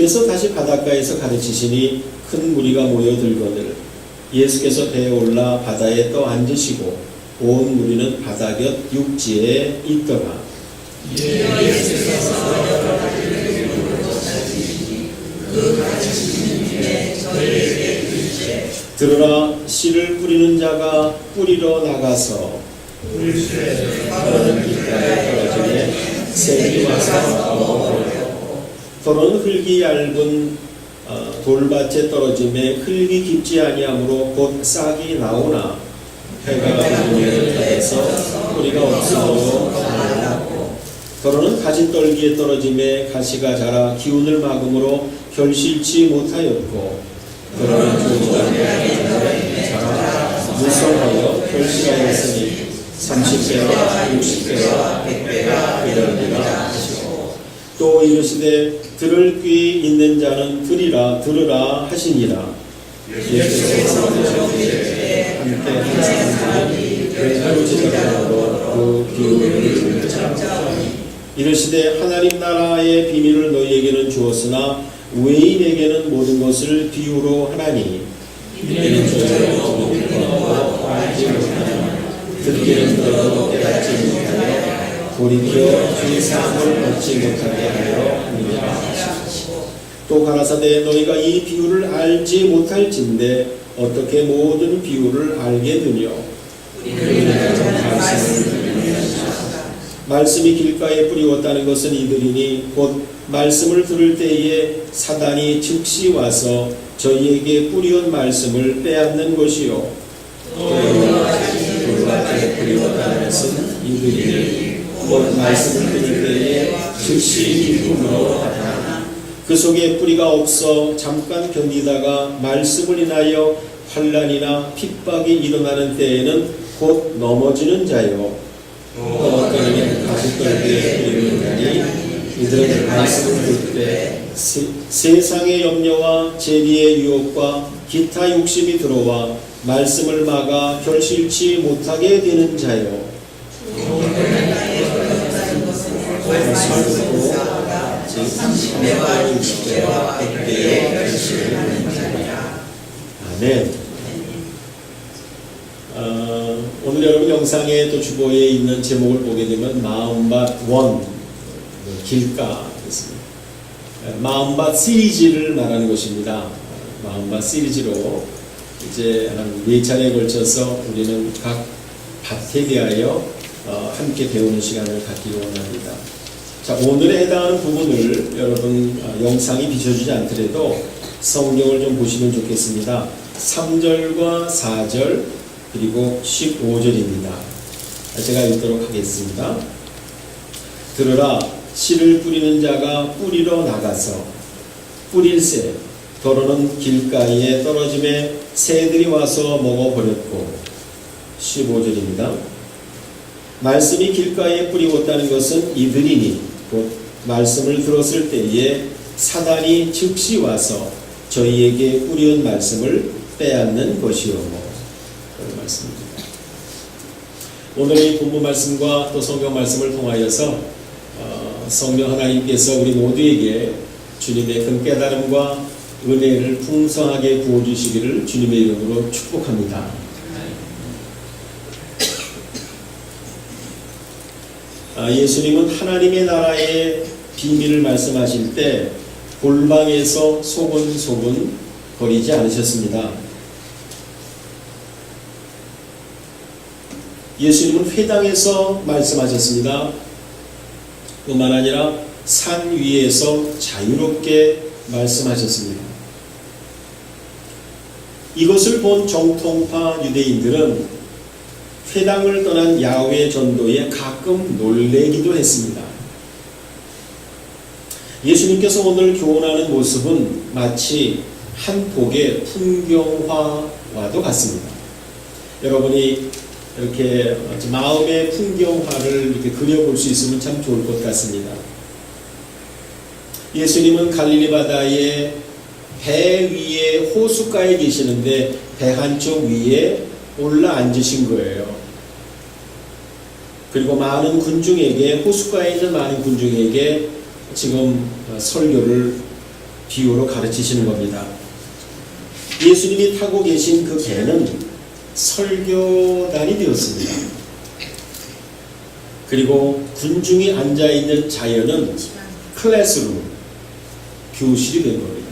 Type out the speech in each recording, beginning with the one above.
예수께서 다시 바닷가에서 가르치시니 큰 무리가 모여들거늘 예수께서 배에 올라 바다에 떠 앉으시고 온 무리는 바다 곁 육지에 있더라. 예수께서 여러 가지를 이루고 가르치시니 그 가르치시는 길에 저희에게 이르시되 들으라, 씨를 뿌리는 자가 뿌리러 나가서 더러는 길가에 떨어지니 새들이 와서 먹어버렸고 더러는 흙이 얇은 돌밭에 떨어짐에 흙이 깊지 아니하므로 곧 싹이 나오나 해가 지는 데에서 뿌리가 없으므로 자라고 더러는 가진떨기에 떨어짐에 가시가 자라 기운을 막음으로 결실치 못하였고 더러는 좋은 땅에 자라 무성하여 결실하였으니 30배와 60배와 100배가 되리라 하시고 또 이르시되 들을 귀 있는 자는 들으라 하시니라. 예수께서 오시되 함께 한 사람이 별로 제자로 그 비유를 듣자니 이르시되 하나님 나라의 비밀을 너희에게는 주었으나 외인에게는 모든 것을 비유로 하나니 이는 저절로 듣고 알지 못하며 듣기는 들어도 깨닫지 못하며 돌이켜 주의 사함을 얻지 못하게 하려 함이라. 또 가라사대 너희가 이 비유를 알지 못할진대 어떻게 모든 비유를 알게 되뇨. 말씀이 길가에 뿌리웠다는 것은 이들이니 곧 말씀을 들을 때에 사단이 즉시 와서 저희에게 뿌리온 말씀을 빼앗는 것이요. 돌밭에 뿌리웠다는 것은 이들이니 곧 말씀을 들을 때에 즉시 기쁨으로 나타나 그 속에 뿌리가 없어 잠깐 견디다가 말씀을 인하여 환난이나 핍박이 일어나는 때에는 곧 넘어지는 자요. 또 어떤 이는 가시떨기에 뿌리는 자니 이들은 말씀을 들을 때 세상의 염려와 재리의 유혹과 기타 욕심이 들어와 말씀을 막아 결실치 못하게 되는 자요. 아멘. 오늘 여러분 영상에 또 주보에 있는 제목을 보게 되면 마음밭 원 길가 됐습니다. 마음밭 시리즈를 말하는 것입니다. 마음밭 시리즈로 이제 한 4차례에 걸쳐서 우리는 각 밭에 대하여 함께 배우는 시간을 갖기를 원합니다. 자, 오늘에 해당하는 부분을 여러분 영상이 비춰주지 않더라도 성경을 좀 보시면 좋겠습니다. 3절과 4절 그리고 15절입니다. 제가 읽도록 하겠습니다. 들으라, 씨를 뿌리는 자가 뿌리러 나가서 뿌릴새 더러는 길가에 떨어짐에 새들이 와서 먹어버렸고 15절입니다. 말씀이 길가에 뿌리웠다는 것은 이들이니 곧 말씀을 들었을 때에 사단이 즉시 와서 저희에게 뿌리온 말씀을 빼앗는 것이요. 그런 말씀입니다. 오늘 이 본문 말씀과 또 성경 말씀을 통하여서 성령 하나님께서 우리 모두에게 주님의 큰 깨달음과 은혜를 풍성하게 부어주시기를 주님의 이름으로 축복합니다. 예수님은 하나님의 나라의 비밀을 말씀하실 때 골방에서 소곤소곤 거리지 않으셨습니다. 예수님은 회당에서 말씀하셨습니다. 뿐만 아니라 산 위에서 자유롭게 말씀하셨습니다. 이것을 본 정통파 유대인들은 회당을 떠난 야훼 전도에 가끔 놀래기도 했습니다. 예수님께서 오늘 교훈하는 모습은 마치 한 폭의 풍경화와도 같습니다. 여러분이 이렇게 마음의 풍경화를 이렇게 그려볼 수 있으면 참 좋을 것 같습니다. 예수님은 갈릴리 바다에 배 위에 호숫가에 계시는데 배 한쪽 위에 올라 앉으신 거예요. 그리고 많은 군중에게, 호숫가에 있는 많은 군중에게 지금 설교를 비유로 가르치시는 겁니다. 예수님이 타고 계신 그 배는 설교단이 되었습니다. 그리고 군중이 앉아있는 자연은 클래스룸, 교실이 된 겁니다.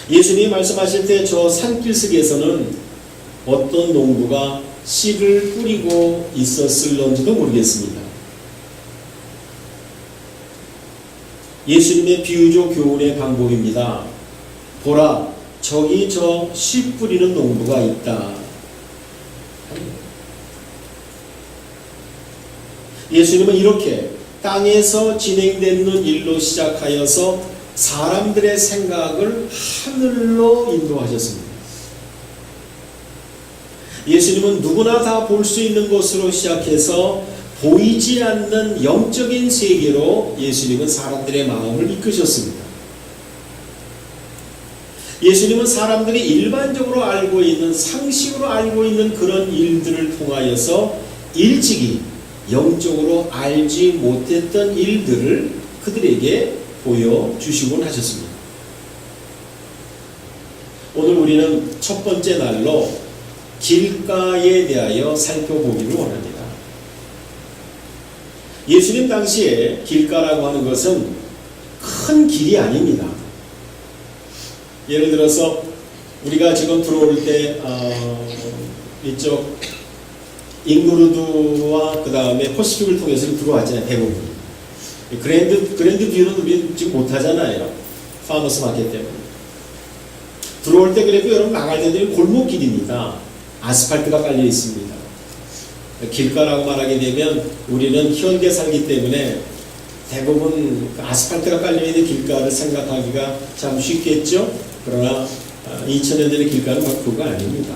예수님이 말씀하실 때 저 산길석에서는 어떤 농부가 씨를 뿌리고 있었을런지도 모르겠습니다. 예수님의 비유적 교훈의 방법입니다. 보라, 저기 저 씨 뿌리는 농부가 있다. 예수님은 이렇게 땅에서 진행되는 일로 시작하여서 사람들의 생각을 하늘로 인도하셨습니다. 예수님은 누구나 다 볼 수 있는 것으로 시작해서 보이지 않는 영적인 세계로 예수님은 사람들의 마음을 이끄셨습니다. 예수님은 사람들이 일반적으로 알고 있는, 상식으로 알고 있는 그런 일들을 통하여서 일찍이 영적으로 알지 못했던 일들을 그들에게 보여주시곤 하셨습니다. 오늘 우리는 첫 번째 날로 길가에 대하여 살펴보기를 원합니다. 예수님 당시에 길가라고 하는 것은 큰 길이 아닙니다. 예를 들어서 우리가 지금 들어올 때 이쪽 잉그루드와 그 다음에 퍼시픽을 통해서 들어왔잖아요. 대부분. 그랜드 뷰는 우리 지금 못하잖아요. 파머스 마켓 때문에. 들어올 때 그래도 여러분 나갈 때는 골목길입니다. 아스팔트가 깔려 있습니다. 길가라고 말하게 되면 우리는 현대 살기 때문에 대부분 아스팔트가 깔려 있는 길가를 생각하기가 참 쉽겠죠. 그러나 2000년 전의 길가는 바로 그거 아닙니다.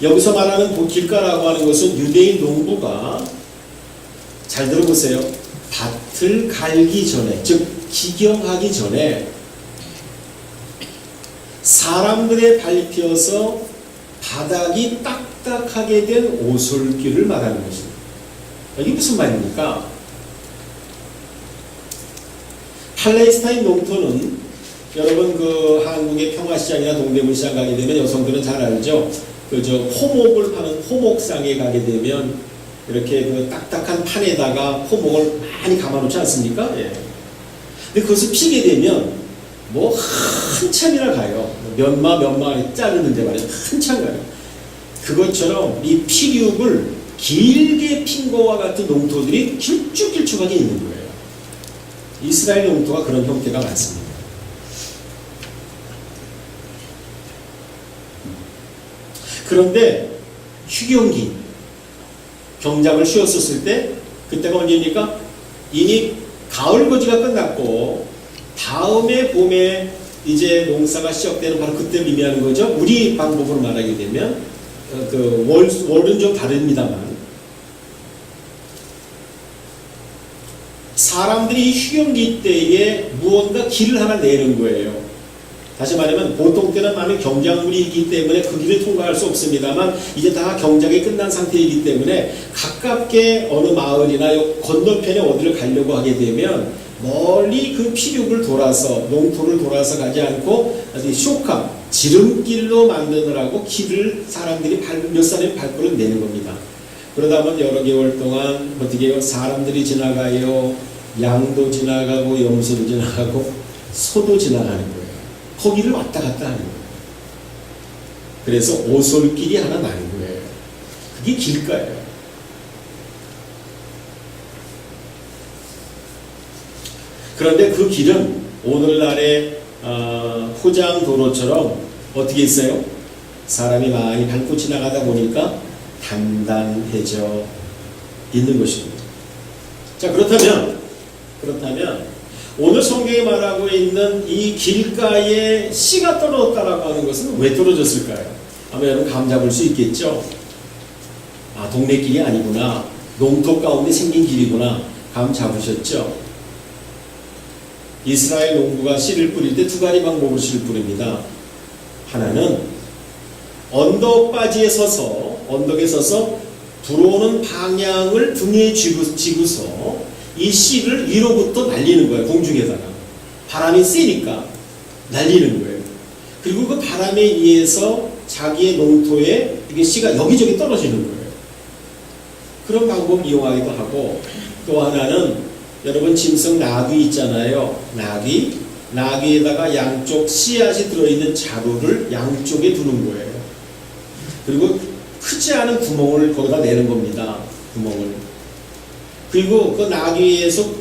여기서 말하는 길가라고 하는 것은 유대인 농부가, 잘 들어보세요, 밭을 갈기 전에, 즉 기경하기 전에 사람들의 밟혀서 바닥이 딱딱하게 된 오솔길을 말하는 것입니다. 이게 무슨 말입니까? 팔레스타인 농토는 여러분 그 한국의 평화시장이나 동대문시장 가게 되면 여성들은 잘 알죠. 그저 호목을 파는 호목상에 가게 되면 이렇게 그 딱딱한 판에다가 호목을 많이 감아놓지 않습니까? 예. 근데 그것을 피게 되면 뭐 한참이나 가요. 몇마 자르는데 말이에요. 한참 가요. 그것처럼 이 피륙을 길게 핀 거와 같은 농토들이 길쭉길쭉하게 있는 거예요. 이스라엘 농토가 그런 형태가 많습니다. 그런데 휴경기, 경작을 쉬었었을 때, 그때가 언제입니까? 이미 가을 거지가 끝났고 다음에 봄에 이제 농사가 시작되는 바로 그때를 의미하는 거죠. 우리 방법으로 말하게 되면 그 월은 좀 다릅니다만 사람들이 휴경기 때에 무언가 길을 하나 내는 거예요. 다시 말하면 보통 때는 많은 경작물이 있기 때문에 그 길을 통과할 수 없습니다만 이제 다 경작이 끝난 상태이기 때문에 가깝게 어느 마을이나 건너편에 어디를 가려고 하게 되면 멀리 그 피륙을 돌아서, 농토를 돌아서 가지 않고 쇼카, 지름길로 만드느라고 길을 사람들이 몇 사람이 밟고를 내는 겁니다. 그러다 보면 여러 개월 동안 어떻게 해요? 사람들이 지나가요, 양도 지나가고 염소도 지나가고 소도 지나가는 거예요. 거기를 왔다 갔다 하는 거예요. 그래서 오솔길이 하나 나는 거예요. 그게 길가예요. 그런데 그 길은 오늘날의 포장도로처럼 어떻게 있어요? 사람이 많이 밟고 지나가다 보니까 단단해져 있는 것입니다. 자, 그렇다면 오늘 성경이 말하고 있는 이 길가에 씨가 떨어졌다라고 하는 것은 왜 떨어졌을까요? 아마 여러분 감 잡을 수 있겠죠? 아, 동네 길이 아니구나. 농토 가운데 생긴 길이구나. 감 잡으셨죠? 이스라엘 농부가 씨를 뿌릴 때 두 가지 방법으로 씨를 뿌립니다. 하나는 언덕바지에 서서 들어오는 방향을 등에 쥐고서 이 씨를 위로부터 날리는 거예요. 공중에다가. 바람이 세니까 날리는 거예요. 그리고 그 바람에 의해서 자기의 농토에 이게 씨가 여기저기 떨어지는 거예요. 그런 방법을 이용하기도 하고, 또 하나는 여러분 짐승 나귀 있잖아요. 나귀에다가 양쪽 씨앗이 들어있는 자루를 양쪽에 두는 거예요. 그리고 크지 않은 구멍을 거기다 내는 겁니다. 구멍을. 그리고 그 나귀에서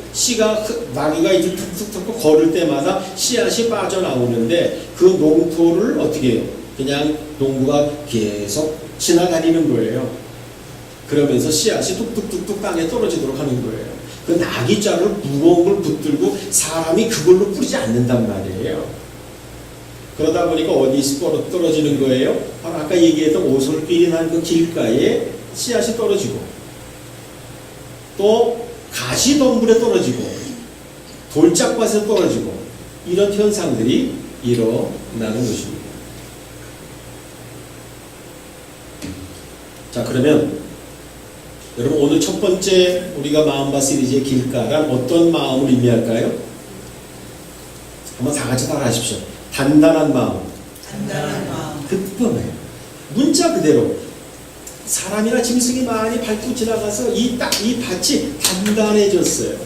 나귀가 이제 툭툭툭 걸을 때마다 씨앗이 빠져나오는데 그 농토를 어떻게 해요? 그냥 농부가 계속 지나다니는 거예요. 그러면서 씨앗이 뚝뚝뚝뚝 땅에 떨어지도록 하는 거예요. 그 나귀자를 무거운 걸 붙들고 사람이 그걸로 뿌리지 않는단 말이에요. 그러다 보니까 어디서 떨어지는 거예요? 바로 아까 얘기했던 오솔길이 난 그 길가에 씨앗이 떨어지고, 또 가시덤불에 떨어지고, 돌짝밭에 떨어지고, 이런 현상들이 일어나는 것입니다. 자, 그러면 여러분 오늘 첫 번째 우리가 마음바 시리즈의 길가란 어떤 마음을 의미할까요? 한번 다 같이 따라하십시오. 단단한 마음. 급범해요. 문자 그대로 사람이나 짐승이 많이 밟고 지나가서 이 밭이 단단해졌어요.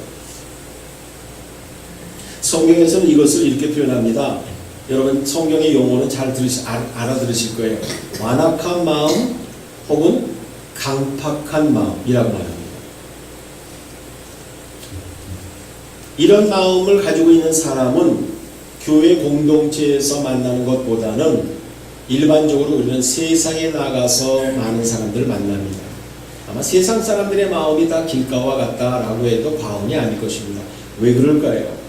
성경에서는 이것을 이렇게 표현합니다. 여러분 성경의 용어는 잘 알아들으실 거예요. 완악한 마음 혹은 강팍한 마음이라고 말합니다. 이런 마음을 가지고 있는 사람은 교회 공동체에서 만나는 것보다는 일반적으로 우리는 세상에 나가서 많은 사람들을 만납니다. 아마 세상 사람들의 마음이 다 길가와 같다라고 해도 과언이 아닐 것입니다. 왜 그럴까요?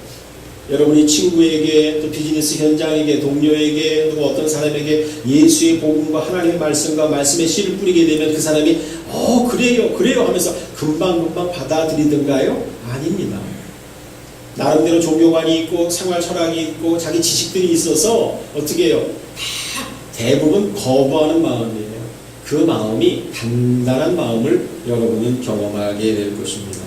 여러분이 친구에게, 또 비즈니스 현장에게, 동료에게, 또 어떤 사람에게 예수의 복음과 하나님의 말씀과 말씀의 씨를 뿌리게 되면 그 사람이 그래요 하면서 금방 받아들이던가요? 아닙니다. 나름대로 종교관이 있고 생활 철학이 있고 자기 지식들이 있어서 어떻게 해요? 다 대부분 거부하는 마음이에요. 그 마음이 단단한 마음을 여러분은 경험하게 될 것입니다.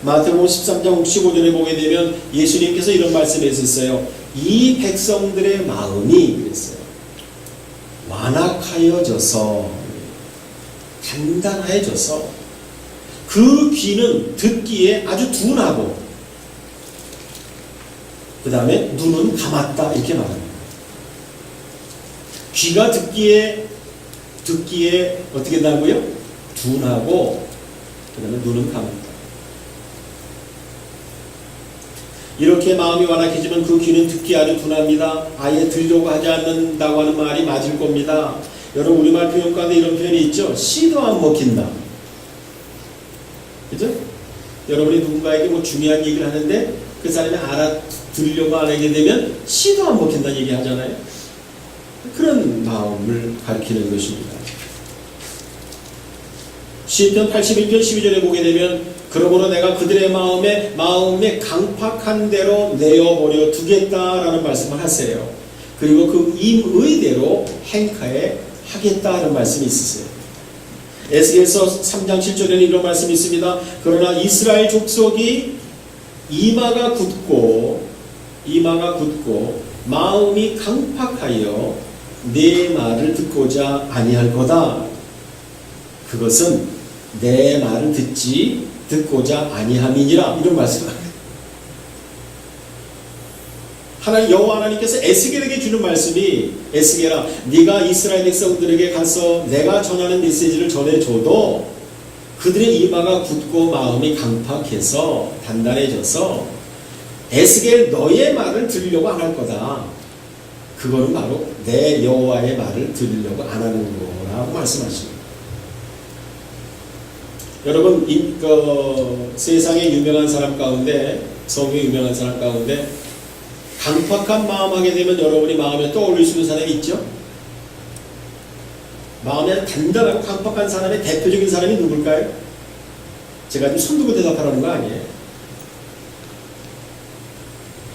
마태복음 13장 65절에 보게 되면 예수님께서 이런 말씀을 했었어요. 이 백성들의 마음이 그랬어요. 완악하여져서 단단해져서 그 귀는 듣기에 아주 둔하고 그 다음에 눈은 감았다 이렇게 말합니다. 귀가 듣기에 어떻게 된다고요? 둔하고 그 다음에 눈은 감았다. 이렇게 마음이 완악해지면 그 귀는 듣기 아주 둔합니다. 아예 들으려고 하지 않는다고 하는 말이 맞을 겁니다. 여러분 우리말 표현 가운데 이런 표현이 있죠. 씨도 안 먹힌다. 그죠? 여러분이 누군가에게 뭐 중요한 얘기를 하는데 그 사람이 알아들으려고 안 하게 되면 씨도 안 먹힌다는 얘기 하잖아요. 그런 마음을 가리키는 것입니다. 시편 81편 12절에 보게 되면 그러므로 내가 그들의 마음에 강팍한 대로 내어버려 두겠다라는 말씀을 하세요. 그리고 그 임의대로 행하에 하겠다는 말씀이 있으세요. 에스겔서 3장 7절에는 이런 말씀이 있습니다. 그러나 이스라엘 족속이 이마가 굳고 마음이 강팍하여 내 말을 듣고자 아니할 거다. 그것은 내 말을 듣고자 아니함이니라. 이런 말씀을 합니다. 여호와 하나님께서 에스겔에게 주는 말씀이 에스겔아 네가 이스라엘 백성들에게 가서 내가 전하는 메시지를 전해줘도 그들의 이마가 굳고 마음이 강팍해서 단단해져서 에스겔 너의 말을 들으려고 안 할 거다. 그거는 바로 내 여호와의 말을 들으려고 안 하는 거라고 말씀하십니다. 여러분 세상에 유명한 사람 가운데 성경에 유명한 사람 가운데 강팍한 마음 하게 되면 여러분이 마음에 떠올릴 수 있는 사람이 있죠? 마음에 단단하고 강팍한 사람의 대표적인 사람이 누굴까요? 제가 지금 손 두고 대답하라는 거 아니에요.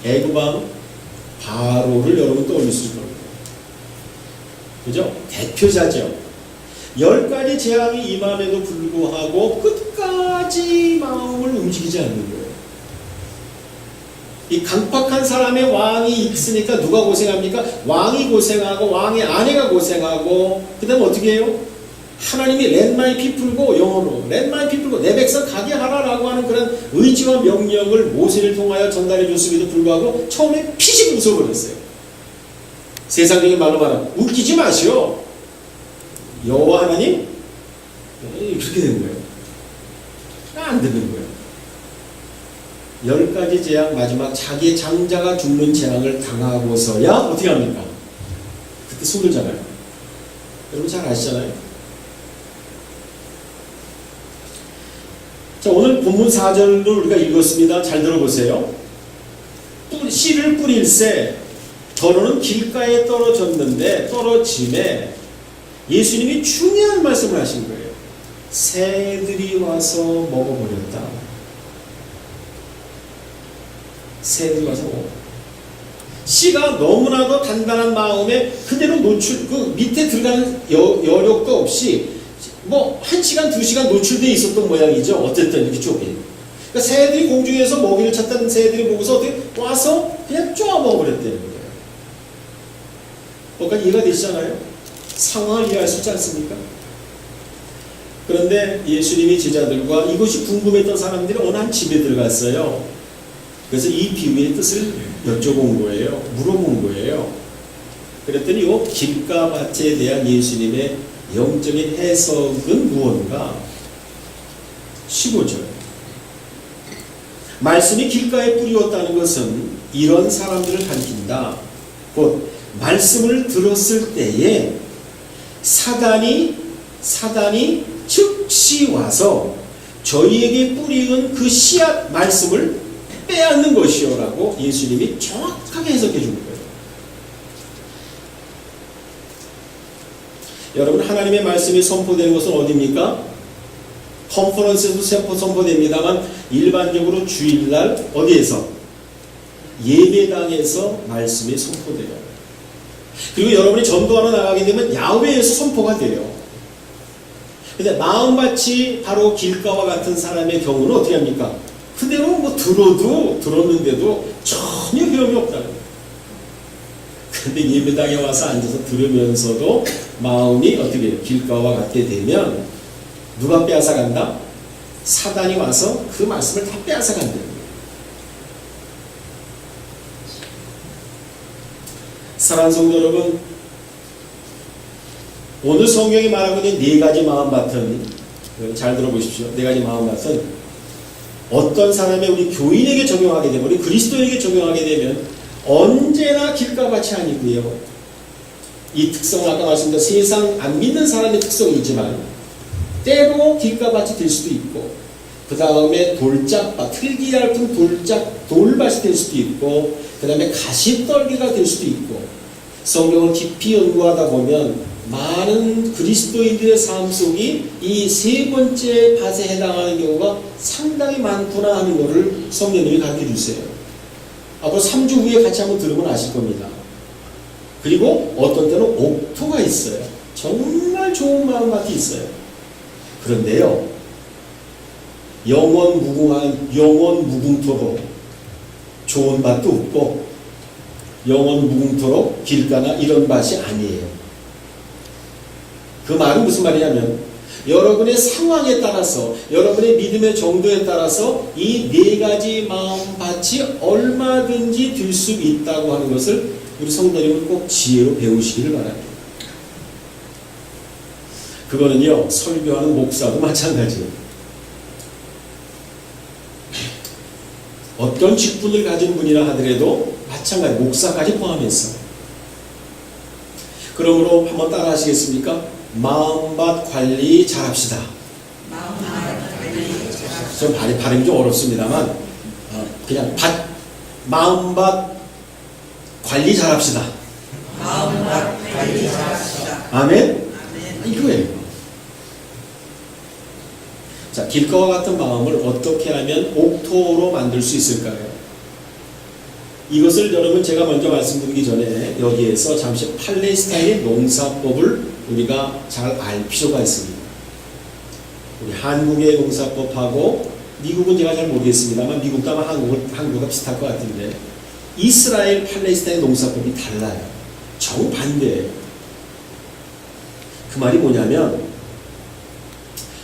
애굽왕 바로를 여러분 떠올릴 수 있을 겁니다. 그죠? 대표자죠. 10가지 재앙이 임함에도 불구하고 끝까지 마음을 움직이지 않는 거예요. 이 강팍한 사람의 왕이 있으니까 누가 고생합니까? 왕이 고생하고 왕의 아내가 고생하고 그 다음에 어떻게 해요? 하나님이 Let my people고 영어로 Let my people고 내 백성 가게 하라라고 하는 그런 의지와 명령을 모세를 통하여 전달해 줬음에도 불구하고 처음에 피식 웃어버렸어요. 세상적인 말로 말하면 웃기지 마시오. 여호와 하나님 그렇게 된 거예요. 안 듣는 거예요. 10가지 재앙 마지막 자기의 장자가 죽는 재앙을 당하고서야 어떻게 합니까? 그때 손을 잡아요. 여러분 잘 아시잖아요. 자, 오늘 본문 4절을 우리가 읽었습니다. 잘 들어보세요. 씨를 뿌릴새 더러는 길가에 떨어짐에 예수님이 중요한 말씀을 하신 거예요. 새들이 와서 먹어버렸다. 새들이 와서 씨가 너무나도 단단한 마음에 그대로 그 밑에 들어가는 여력도 없이 1시간, 2시간 노출되어 있었던 모양이죠. 어쨌든 이렇게 쪼개. 그러니까 새들이 공중에서 먹이를 찾던 새들이 보고서 어떻게 와서 그냥 쪼아 먹어버렸다는 거예요. 뭔가 이해가 되시잖아요? 상황을 이해할 수 있지 않습니까? 그런데 예수님이 제자들과 이것이 궁금했던 사람들이 어느 한 집에 들어갔어요. 그래서 이 비유의 뜻을 여쭤본 거예요. 물어본 거예요. 그랬더니 이 길가밭에 대한 예수님의 영적인 해석은 무언가? 15절. 말씀이 길가에 뿌리웠다는 것은 이런 사람들을 가리킨다. 곧 말씀을 들었을 때에 사단이 즉시 와서 저희에게 뿌리은 그 씨앗 말씀을 빼앗는 것이요라고 예수님이 정확하게 해석해 준 거예요. 여러분, 하나님의 말씀이 선포되는 것은 어디입니까? 컨퍼런스에도 선포됩니다만 일반적으로 주일날 어디에서? 예배당에서 말씀이 선포돼요. 그리고 여러분이 전도하러 나가게 되면 야외에서 선포가 돼요. 근데 마음밭이 바로 길가와 같은 사람의 경우는 어떻게 합니까? 그대로 들었는데도 전혀 효용이 없다는 거예요. 근데 예배당에 와서 앉아서 들으면서도 마음이 어떻게 길가와 같게 되면 누가 빼앗아 간다? 사단이 와서 그 말씀을 다 빼앗아 간다는 거예요. 사랑하는 성도 여러분, 오늘 성경이 말하고 있는 4가지 마음밭은, 잘 들어보십시오. 4가지 마음밭은 어떤 사람의 우리 교인에게 적용하게 되면, 우리 그리스도에게 적용하게 되면 언제나 길가밭이 아니고요. 이 특성은 아까 말씀드린 세상 안 믿는 사람의 특성이지만 때로 길가밭이 될 수도 있고, 그 다음에 돌짝밭, 틀기 얇은 돌밭이 될 수도 있고, 그 다음에 가시떨기가 될 수도 있고, 성경을 깊이 연구하다 보면 많은 그리스도인들의 삶 속이 이 3번째 밭에 해당하는 경우가 상당히 많구나 하는 것을 성령님이 가르쳐 주세요. 앞으로 3주 후에 같이 한번 들으면 아실 겁니다. 그리고 어떤 때는 옥토가 있어요. 정말 좋은 마음밭이 있어요. 그런데요, 영원 무궁토록 좋은 밭도 없고 영원 무궁토록 길가나 이런 밭이 아니에요. 그 말은 무슨 말이냐면 여러분의 상황에 따라서, 여러분의 믿음의 정도에 따라서 이 4가지 마음밭이 얼마든지 될 수 있다고 하는 것을 우리 성도님은 꼭 지혜로 배우시기를 바랍니다. 그거는요, 설교하는 목사도 마찬가지예요. 어떤 직분을 가진 분이라 하더라도 마찬가지, 목사까지 포함해서. 그러므로 한번 따라 하시겠습니까? 마음밭 관리 잘합시다. 좀 발음이 좀 어렵습니다만 그냥 마음밭 관리 잘합시다. 마음밭 관리 잘합시다. 아멘? 이거예요. 자, 길가와 같은 마음을 어떻게 하면 옥토로 만들 수 있을까요? 이것을 여러분 제가 먼저 말씀드리기 전에 여기에서 잠시 팔레스타인의 농사법을 우리가 잘 알 필요가 있습니다. 우리 한국의 농사법하고 미국은 제가 잘 모르겠습니다만 미국도 아마 한국과 비슷할 것 같은데 이스라엘 팔레스타인 농사법이 달라요. 정반대예요. 그 말이 뭐냐면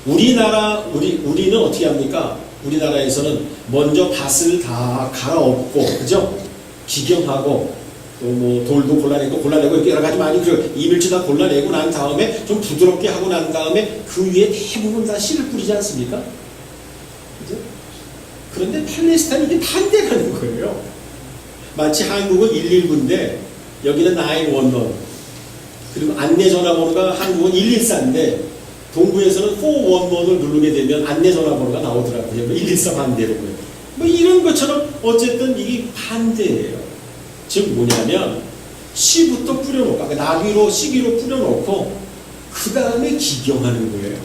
우리는 어떻게 합니까? 우리나라에서는 먼저 밭을 다 갈아엎고, 그죠? 기경하고, 또 뭐 돌도 골라내고 이렇게 여러 가지 많이 이물질 다 골라내고 난 다음에 좀 부드럽게 하고 난 다음에 그 위에 대부분 다 씨를 뿌리지 않습니까? 그죠? 그런데 팔레스타인이 이게 반대라는 거예요. 마치 한국은 119인데 여기는 911, 그리고 안내전화번호가 한국은 114인데 동부에서는 411을 누르게 되면 안내전화번호가 나오더라고요. 114 반대로고요. 뭐 이런 것처럼 어쨌든 이게 반대예요. 즉 뭐냐면 씨부터 뿌려놓고, 그러니까 나귀로 씨기로 뿌려놓고 그 다음에 기경하는 거예요.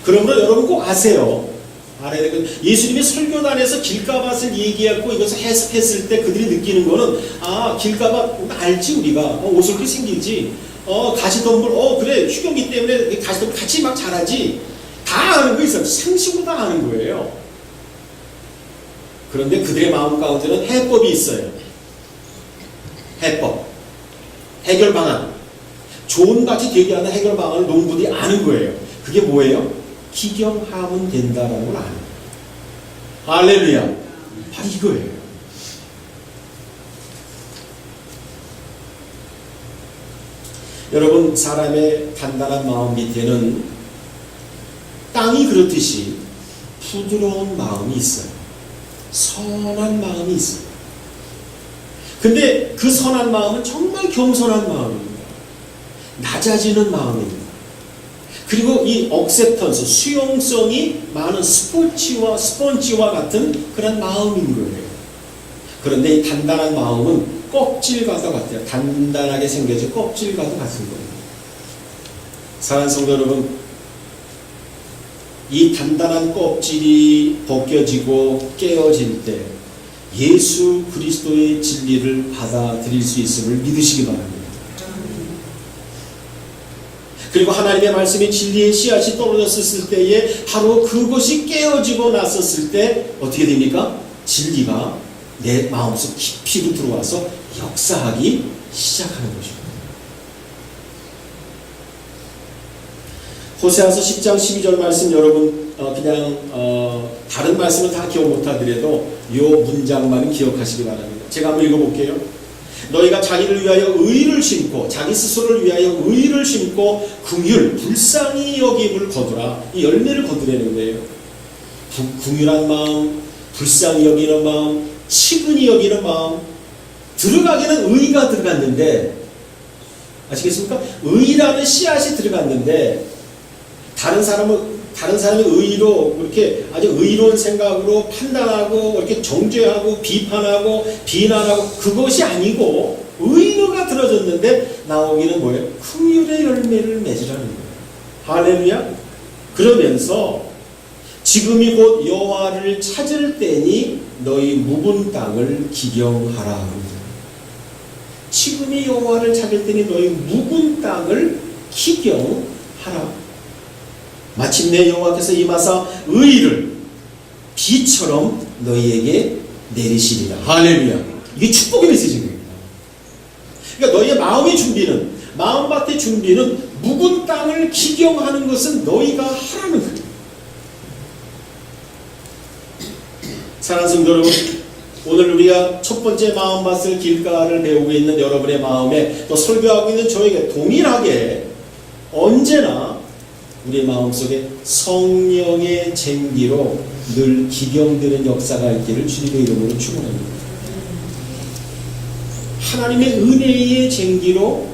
그러므로 여러분 꼭 아세요. 알아야 되거든요. 예수님이 설교단에서 길가밭을 얘기하고 이것을 해석했을 때 그들이 느끼는 거는 길가밭 알지 우리가 오솔길 생기지 가시덤불 그래 휴경기 때문에 가시덤불 같이 막 자라지 다 아는 거 있어요. 상식으로 다 아는 거예요. 그런데 그들의 마음 가운데는 해법이 있어요. 해법, 해결 방안, 조언같이 되게 하는 해결 방안을 농부들이 아는 거예요. 그게 뭐예요? 기경하면 된다라는 걸 아는 거예요. 할렐루야. 바로 이거예요. 여러분, 사람의 단단한 마음 밑에는 땅이 그렇듯이 부드러운 마음이 있어요. 선한 마음이 있어요. 근데 그 선한 마음은 정말 겸손한 마음입니다. 낮아지는 마음입니다. 그리고 이 억셉턴스, 수용성이 많은 스펀지와 같은 그런 마음인 거예요. 그런데 이 단단한 마음은 껍질과도 같아요. 단단하게 생겨진 껍질과도 같은 거예요. 사랑하는 성도 여러분, 이 단단한 껍질이 벗겨지고 깨어질 때 예수 그리스도의 진리를 받아들일 수 있음을 믿으시기 바랍니다. 그리고 하나님의 말씀이 진리의 씨앗이 떨어졌을 때에 바로 그것이 깨어지고 났었을 때 어떻게 됩니까? 진리가 내 마음속 깊이로 들어와서 역사하기 시작하는 것입니다. 호세아서 10장 12절 말씀 여러분 다른 말씀은 다 기억 못하더라도 이 문장만은 기억하시기 바랍니다. 제가 한번 읽어볼게요. 너희가 자기를 위하여 의를 심고 자기 스스로를 위하여 의를 심고 긍휼 불쌍히 여김을 거두라. 이 열매를 거두라는 거예요. 긍휼한 마음, 불쌍히 여기는 마음, 치근히 여기는 마음. 들어가기는 의가 들어갔는데 아시겠습니까? 의라는 씨앗이 들어갔는데 다른 사람의 의로 그렇게 아주 의로운 생각으로 판단하고 이렇게 정죄하고 비판하고 비난하고 그것이 아니고 의로가 들어졌는데 나오기는 뭐예요? 긍휼의 열매를 맺으라는 거예요. 할렐루야. 그러면서 지금이 곧 여호와를 찾을 때니 너희 묵은 땅을 기경하라. 지금이 여호와를 찾을 때니 너희 묵은 땅을 기경하라. 마침내 여호와께서 임하사 의를 비처럼 너희에게 내리시리라. 할렐루야. 이게 축복의 메시지입니다. 그러니까 너희의 마음의 준비는, 마음밭의 준비는 묵은 땅을 기경하는 것은 너희가 하라는 거예요. 사랑하는 성도 여러분, 오늘 우리가 첫 번째 마음밭을 길가를 배우고 있는 여러분의 마음에 또 설교하고 있는 저에게 동일하게 언제나 우리의 마음속에 성령의 쟁기로 늘 기경되는 역사가 있기를 주님의 이름으로 축원합니다. 하나님의 은혜의 쟁기로,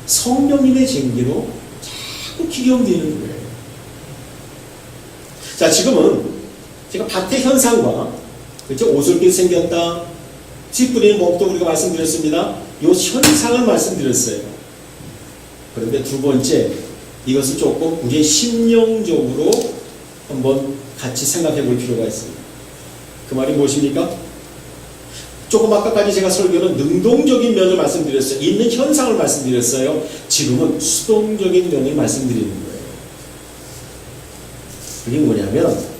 성령님의 쟁기로 자꾸 기경되는 거예요. 자, 지금은 제가 밭의 현상과, 그렇죠? 오솔길 생겼다, 씨 뿌리는 법도 우리가 말씀드렸습니다. 이 현상을 말씀드렸어요. 그런데 두 번째, 이것을 조금 우리의 심령적으로 한번 같이 생각해 볼 필요가 있습니다. 그 말이 무엇입니까? 조금 아까까지 제가 설교는 능동적인 면을 말씀드렸어요. 있는 현상을 말씀드렸어요. 지금은 수동적인 면을 말씀드리는 거예요. 그게 뭐냐면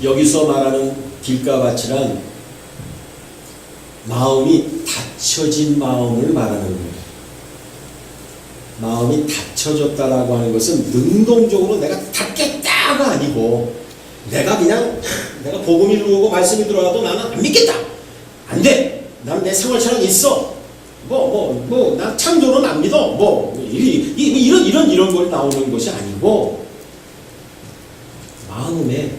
여기서 말하는 길가밭이란 마음이 닫혀진 마음을 말하는 거예요. 마음이 닫혀졌다라고 하는 것은 능동적으로 내가 닫겠다가 아니고 내가 그냥 내가 복음이 들어오고 말씀이 들어와도 나는 안 믿겠다. 안 돼. 난 내 생활처럼 있어. 난 창조는 안 믿어. 이런 걸 나오는 것이 아니고 마음에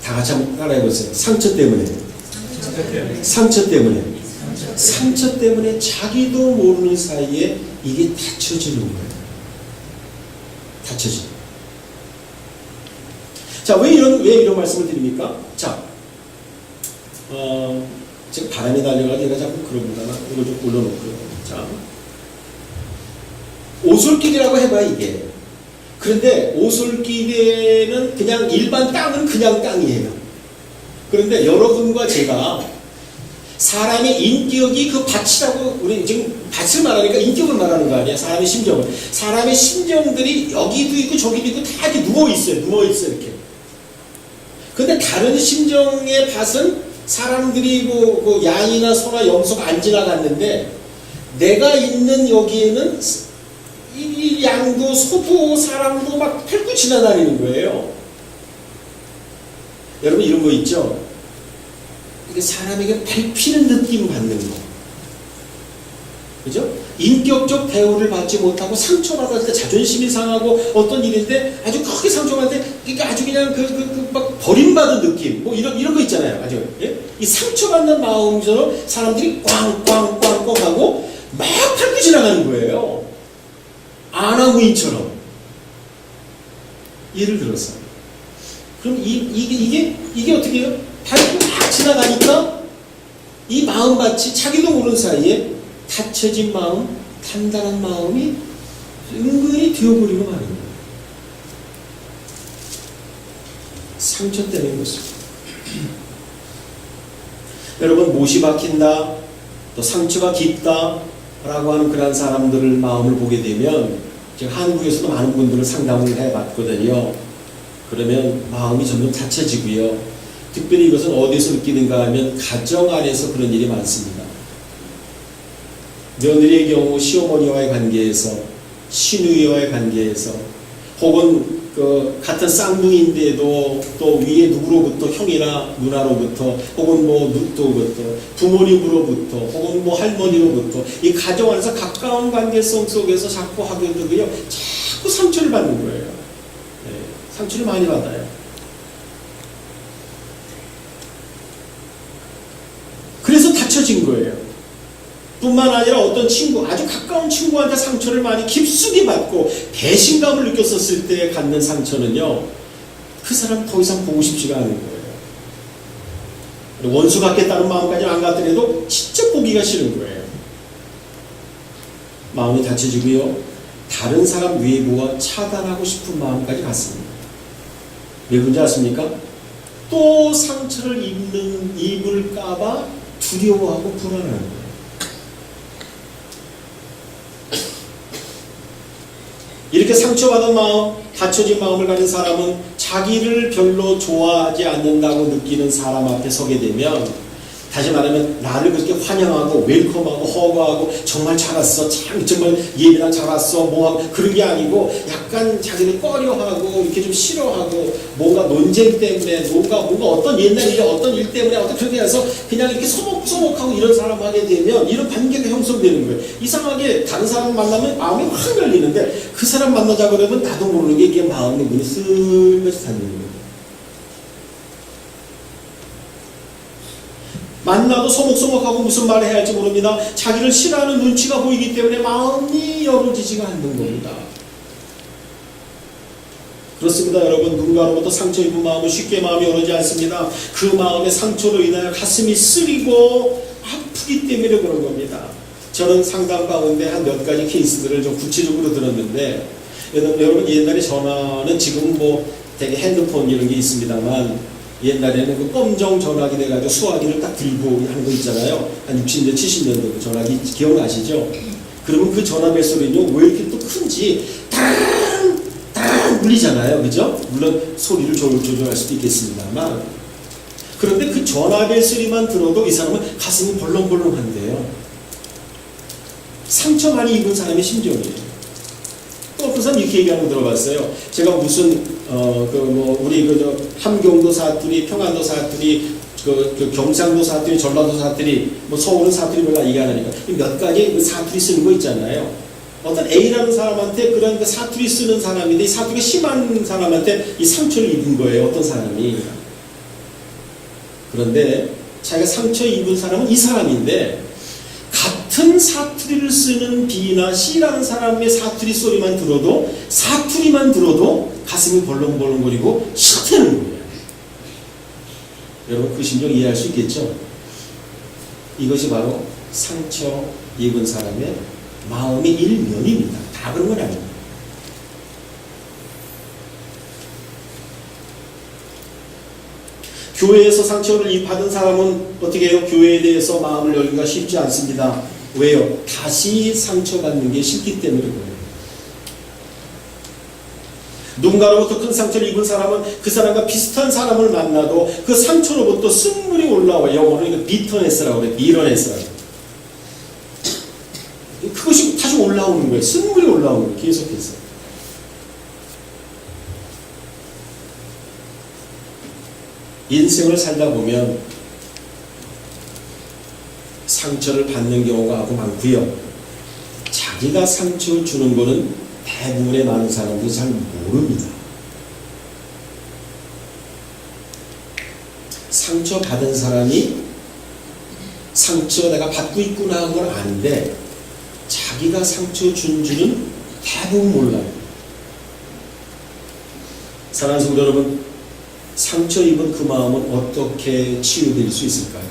다 같이 한번 따라해보세요. 상처 때문에 자기도 모르는 사이에 이게 닫혀지는 거예요. 닫혀지는. 자, 왜 이런 말씀을 드립니까? 자, 지금 바람이 날려가지고 내가 자꾸 그럽니다. 이걸 좀 올려놓고요. 자, 오솔길이라고 해봐, 이게. 그런데 오솔길에는 그냥 일반 땅은 그냥 땅이에요. 그런데 여러분과 제가 사람의 인격이 그 밭이라고, 우리 지금 밭을 말하니까 인격을 말하는 거 아니야? 사람의 심정을. 사람의 심정들이 여기도 있고 저기도 있고 다 이렇게 누워있어요. 이렇게. 근데 다른 심정의 밭은 사람들이 그 양이나 소나 염소가 안 지나갔는데 내가 있는 여기에는 이 양도 소도 사람도 막 밟고 지나다니는 거예요. 여러분 이런 거 있죠? 이게 사람에게 밟히는 느낌 받는 거. 그죠? 인격적 대우를 받지 못하고 상처받을 때 자존심이 상하고 어떤 일인데 아주 크게 상처받을 때 이게 아주 그냥 막 버림받은 느낌 뭐 이런 거 있잖아요. 아주 예? 이 상처받는 마음처럼 사람들이 꽝꽝꽝꽝 하고 막 밟고 지나가는 거예요. 아나무인처럼. 예를 들어서 그럼 이게 어떻게 해요? 밟고 막 지나가니까 이 마음밭이 자기도 모르는 사이에 닫혀진 마음, 단단한 마음이 은근히 되어버리고 마는 거예요. 상처 때문에 그렇습니다. 여러분 못이 박힌다, 또 상처가 깊다 라고 하는 그런 사람들을 마음을 보게 되면 지금 한국에서도 많은 분들을 상담을 해봤거든요. 그러면 마음이 점점 닫혀지고요. 특별히 이것은 어디서 느끼는가 하면 가정 안에서 그런 일이 많습니다. 며느리의 경우 시어머니와의 관계에서, 시누이와의 관계에서, 혹은 그 같은 쌍둥이인데도 또 위에 누구로부터 형이나 누나로부터, 혹은 뭐 누구로부터, 부모님으로부터, 혹은 뭐 할머니로부터 이 가정 안에서 가까운 관계성 속에서 자꾸 하게 되고요, 자꾸 상처를 받는 거예요. 네, 상처를 많이 받아요. 그래서 닫혀진 거예요. 뿐만 아니라 어떤 친구, 아주 가까운 친구한테 상처를 많이 깊숙이 받고 배신감을 느꼈었을 때 갖는 상처는요, 그 사람 더 이상 보고 싶지가 않은 거예요. 원수 갖겠다는 마음까지는 안 갖더라도 진짜 보기가 싫은 거예요. 마음이 닫혀지고요, 다른 사람 외부와 차단하고 싶은 마음까지 갔습니다. 왜 그런지 아십니까? 또 상처를 입을까봐 두려워하고 불안한 거예요. 이렇게 상처받은 마음, 닫혀진 마음을 가진 사람은 자기를 별로 좋아하지 않는다고 느끼는 사람 앞에 서게 되면, 다시 말하면 나를 그렇게 환영하고 웰컴하고 허가하고 정말 잘했어, 정말 예비랑 잘했어 뭐하고 그런 게 아니고 약간 자기를 꺼려하고 이렇게 좀 싫어하고 뭔가 논쟁 때문에 뭔가 어떤 옛날 일 어떤 일 때문에 어떤 그렇게 해서 그냥 이렇게 소목소목하고 이런 사람 하게 되면 이런 관계가 형성되는 거예요. 이상하게 다른 사람 만나면 마음이 확 열리는데 그 사람 만나자 그러면 나도 모르는 게 이게 마음의 문이 슬며시 닫는 거예요. 만나도 소목소목하고 무슨 말을 해야 할지 모릅니다. 자기를 싫어하는 눈치가 보이기 때문에 마음이 열어지지가 않는 겁니다. 그렇습니다. 여러분, 누군가로부터 상처 입은 마음은 쉽게 마음이 열어지지 않습니다. 그 마음의 상처로 인하여 가슴이 쓰리고 아프기 때문에 그런 겁니다. 저는 상담 가운데 한 몇 가지 케이스들을 좀 구체적으로 들었는데, 여러분 옛날에 전화는 지금 뭐 되게 핸드폰 이런 게 있습니다만 옛날에는 그 검정 전화기 돼가지고 수화기를 딱 들고 하는 거 있잖아요. 한 60년, 70년도 그 전화기 기억나시죠? 그러면 그 전화벨 소리는요, 왜 이렇게 또 큰지 땅 울리잖아요. 그죠? 물론 소리를 조절할 수도 있겠습니다만. 그런데 그 전화벨 소리만 들어도 이 사람은 가슴이 벌렁벌렁한데요. 상처 많이 입은 사람의 심정이에요. 또 어떤 사람 이렇게 얘기하는 거 들어봤어요. 제가 무슨 우리 함경도 사투리, 평안도 사투리, 경상도 사투리, 전라도 사투리, 서울은 사투리 별로 얘기 안 하니까 몇 가지 그 사투리 쓰는 거 있잖아요. 어떤 A라는 사람한테 그런 그 사투리 쓰는 사람인데 이 사투리가 심한 사람한테 이 상처를 입은 거예요. 어떤 사람이. 그런데 자기가 상처 입은 사람은 이 사람인데 같은 사투리를 쓰는 B나 C라는 사람의 사투리 소리만 들어도 가슴이 벌렁벌렁거리고 싫다는 거예요. 여러분 그 심정 이해할 수 있겠죠? 이것이 바로 상처 입은 사람의 마음의 일면입니다. 다 그런 건 아닙니다. 교회에서 상처를 받은 사람은 어떻게 해요? 교회에 대해서 마음을 열기가 쉽지 않습니다. 왜요? 다시 상처받는 게 싫기 때문에 그래요. 누군가로부터 큰 상처를 입은 사람은 그 사람과 비슷한 사람을 만나도 그 상처로부터 쓴물이 올라와요. 영어로 이거 비터네스라고 그래요. 비러네스라고. 그것이 다시 올라오는 거예요. 쓴물이 올라오는 거예요. 계속해서. 인생을 살다 보면 상처를 받는 경우가 아주 많고요. 자기가 상처를 주는 거는 대부분의 많은 사람들이 잘 모릅니다. 상처 받은 사람이 상처 내가 받고 있구나 하는 걸 아는데 자기가 상처 준 줄은 대부분 몰라요. 사랑하는 성도 여러분, 상처 입은 그 마음은 어떻게 치유될 수 있을까요?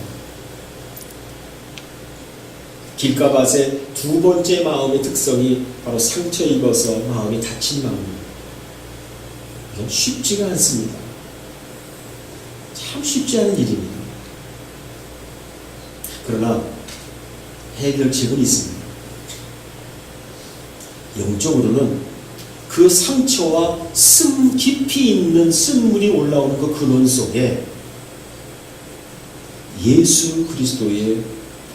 길가밭의 두 번째 마음의 특성이 바로 상처 입어서 마음이 다친 마음입니다. 이건 쉽지가 않습니다. 참 쉽지 않은 일입니다. 그러나 해결책은 있습니다. 영적으로는 그 상처와 깊이 있는 쓴물이 올라오는 그 근원 속에 예수 그리스도의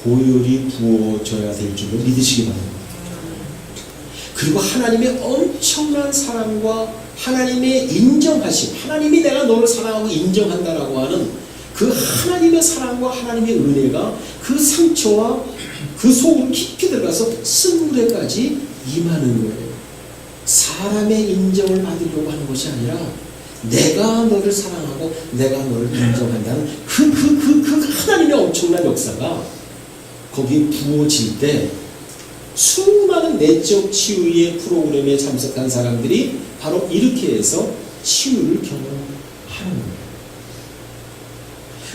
보혈이 부어져야 될 줄을 믿으시기 바랍니다. 그리고 하나님의 엄청난 사랑과 하나님의 인정하심, 하나님이 내가 너를 사랑하고 인정한다라고 하는 그 하나님의 사랑과 하나님의 은혜가 그 상처와 그 속으로 깊이 들어가서 쓴물에까지 임하는 거예요. 사람의 인정을 받으려고 하는 것이 아니라 내가 너를 사랑하고 내가 너를 인정한다는 그 하나님의 엄청난 역사가 거기에 부어질 때 수많은 내적 치유의 프로그램에 참석한 사람들이 바로 이렇게 해서 치유를 경험하는 거예요.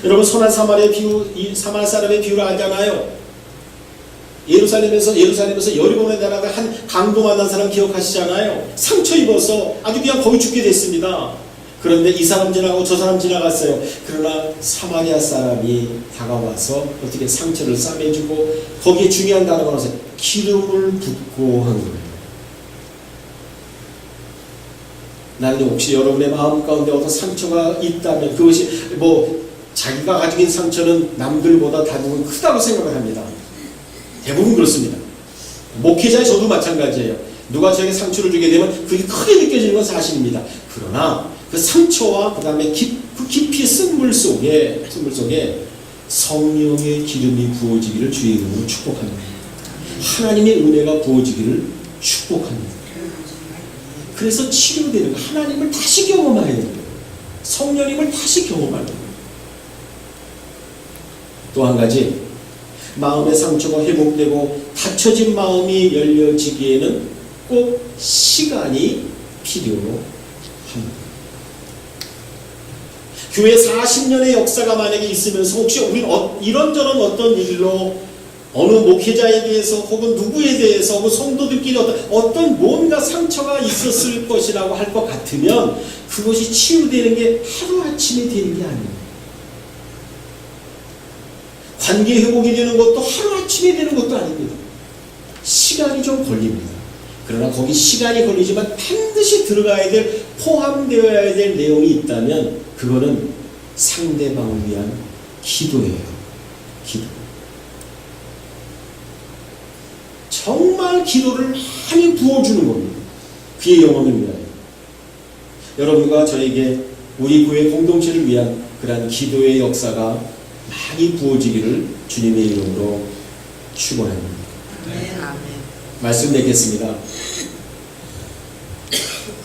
여러분 선한 사마리아 사람의 비유를 알잖아요. 예루살렘에서 여리고의 나라가 한 강도 만난 사람 기억하시잖아요. 상처 입어서 아주 그냥 거의 죽게 됐습니다. 그런데 이 사람 지나가고 저 사람 지나갔어요. 그러나 사마리아 사람이 다가와서 어떻게 상처를 싸매주고 거기에 중요한 단어가 나와서 기름을 붓고 한 거예요. 나는 혹시 여러분의 마음 가운데 어떤 상처가 있다면 그것이 자기가 가지고 있는 상처는 남들보다 대부분 크다고 생각을 합니다. 대부분 그렇습니다. 목회자의 저도 마찬가지예요. 누가 저에게 상처를 주게 되면 그게 크게 느껴지는 건 사실입니다. 그러나 그 상처와 그 다음에 깊이 쓴물 속에 성령의 기름이 부어지기를 주의 이름으로 축복합니다. 하나님의 은혜가 부어지기를 축복합니다. 그래서 치료되는 거, 하나님을 다시 경험해야 돼요. 성령님을 다시 경험하는 거예요. 또 한 가지, 마음의 상처가 회복되고 닫혀진 마음이 열려지기에는 꼭 시간이 필요합니다. 교회 40년의 역사가 만약에 있으면서 혹시 우리는 이런저런 어떤 일로 어느 목회자에 대해서 혹은 누구에 대해서 혹은 성도들끼리 어떤 뭔가 상처가 있었을 것이라고 할 것 같으면 그것이 치유되는 게 하루아침에 되는 게 아니에요. 관계 회복이 되는 것도 하루아침에 되는 것도 아닙니다. 시간이 좀 걸립니다. 그러나 거기 시간이 걸리지만 반드시 들어가야 될, 포함되어야 될 내용이 있다면 그거는 상대방을 위한 기도예요. 기도. 정말 기도를 많이 부어주는 겁니다. 그의 영혼을 위하여. 여러분과 저에게 우리 교회 공동체를 위한 그러한 기도의 역사가 많이 부어지기를 주님의 이름으로 축원합니다. 아멘. 말씀 맺겠습니다.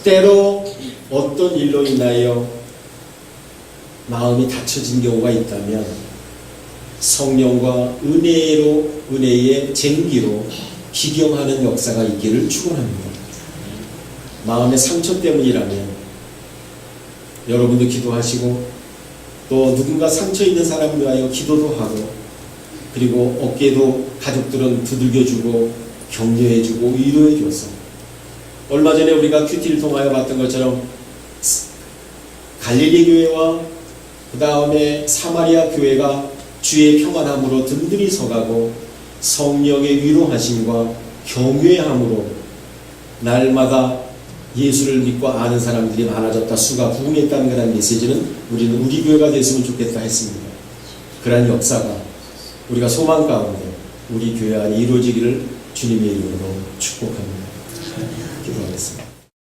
때로 어떤 일로 인하여 마음이 닫혀진 경우가 있다면 성령과 은혜의 쟁기로 기경하는 역사가 있기를 축원합니다. 마음의 상처 때문이라면 여러분도 기도하시고 또 누군가 상처 있는 사람을 위하여 기도도 하고 그리고 어깨도 가족들은 두들겨주고 격려해주고 위로해줘서 얼마 전에 우리가 큐티를 통하여 봤던 것처럼 갈릴리 교회와 그 다음에 사마리아 교회가 주의 평안함으로 든든히 서가고 성령의 위로하심과 경외함으로 날마다 예수를 믿고 아는 사람들이 많아졌다, 수가 부흥했다는 그런 메시지는 우리는 우리 교회가 됐으면 좋겠다 했습니다. 그러한 역사가 우리가 소망 가운데 우리 교회 안에 이루어지기를 주님의 이름으로 축복합니다. 기도하겠습니다.